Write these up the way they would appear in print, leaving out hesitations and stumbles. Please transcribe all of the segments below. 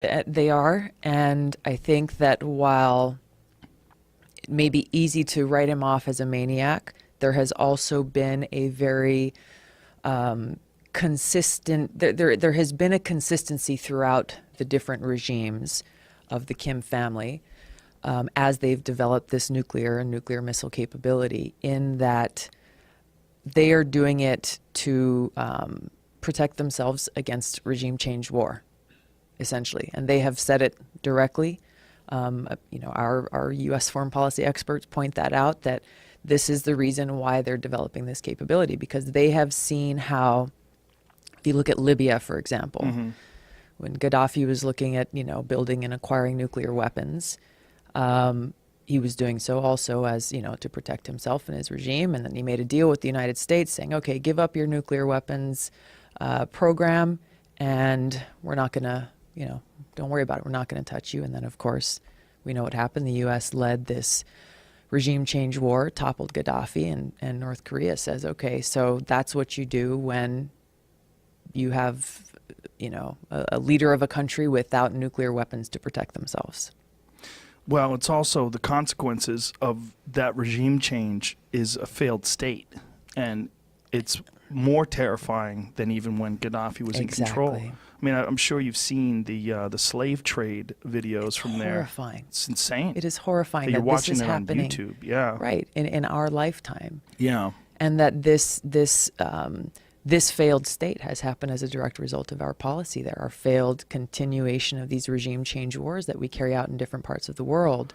They are, and I think that while it may be easy to write him off as a maniac, there has also been a very consistent, there has been a consistency throughout the different regimes of the Kim family as they've developed this nuclear and nuclear missile capability, in that they are doing it to protect themselves against regime change war, essentially. And they have said it directly. Our U.S. foreign policy experts point that out, that this is the reason why they're developing this capability, because they have seen how, if you look at Libya, for example, when Gaddafi was looking at, building and acquiring nuclear weapons, he was doing so also as, to protect himself and his regime. And then he made a deal with the United States saying, okay, give up your nuclear weapons program, and we're not going to, don't worry about it. We're not going to touch you. And then, of course, we know what happened. The U.S. led this regime change war, toppled Gaddafi, and North Korea says, okay, so that's what you do when you have, a leader of a country without nuclear weapons to protect themselves. Well, it's also the consequences of that regime change is a failed state. And it's more terrifying than even when Gaddafi was in control. I mean, I'm sure you've seen the slave trade videos from there. It's horrifying. It's insane. It is horrifying that you're watching this is it happening on YouTube. Yeah. Right, in our lifetime. Yeah. And that this failed state has happened as a direct result of our policy there, our failed continuation of these regime change wars that we carry out in different parts of the world.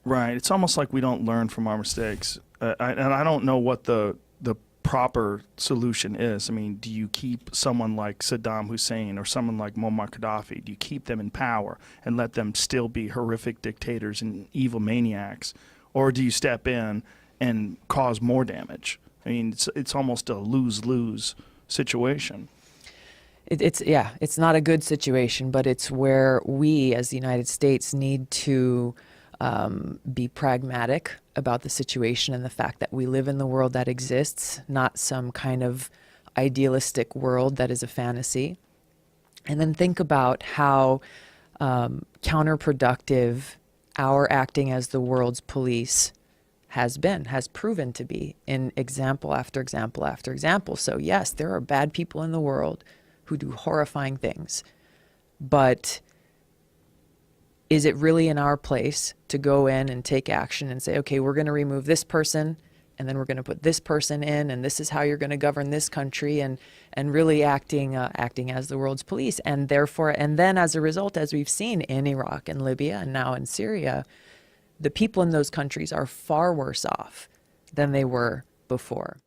Right. It's almost like we don't learn from our mistakes. And I don't know what the proper solution is. I mean, do you keep someone like Saddam Hussein or someone like Muammar Gaddafi, do you keep them in power and let them still be horrific dictators and evil maniacs? Or do you step in and cause more damage? I mean, it's almost a lose-lose situation. It's not a good situation, but it's where we as the United States need to be pragmatic about the situation and the fact that we live in the world that exists, not some kind of idealistic world that is a fantasy. And then think about how counterproductive our acting as the world's police has proven to be in example after example after example. So yes, there are bad people in the world who do horrifying things, but is it really in our place to go in and take action and say, okay, we're going to remove this person, and then we're going to put this person in, and this is how you're going to govern this country, and really acting as the world's police. And therefore, and then as a result, as we've seen in Iraq and Libya and now in Syria, the people in those countries are far worse off than they were before.